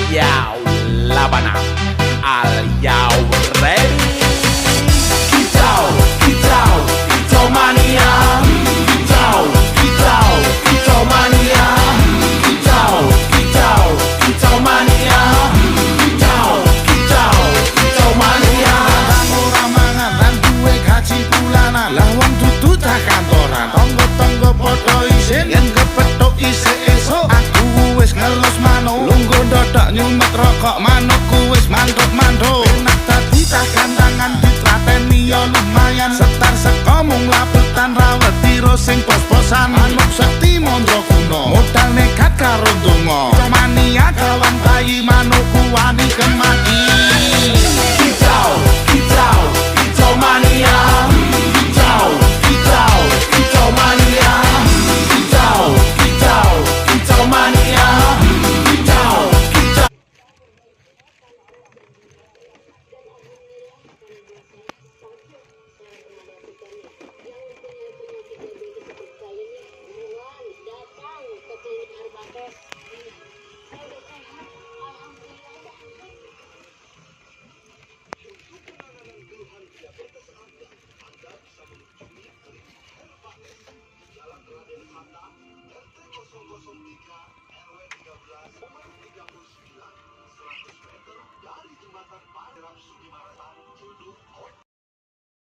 Yau Labana. Are you ready? Kicau, kicau, kicau mania. Kicau, kicau, kicau mania. Kicau, kicau, kicau mania. Kicau, kicau, kicau mania. Ora mangan lan duwe gaji bulanan, lah wong dudu tak kantoran. Tonggo-tonggo padha isin yen kepethuk isih esuk. Aku wis ngelus manuk, lungguh ndodok nyumet rokok, manukku wis mantuk-mantuk. Enak dadi tak gantangan ditrateni ya lumayan. Setar seko mung labutan rawet tiro sing pos-posan. Manuk sekti mondro kuno, modal nekat karo donga. Mania kawan bayi manukku wani kemati. Kicau, kicau, kicau mania. Kicau, kicau, kicau mania. Kicau, kicau, kicau mania. Kicau, kicau. Dari jembatan Pangeran Sudimarta, Jodho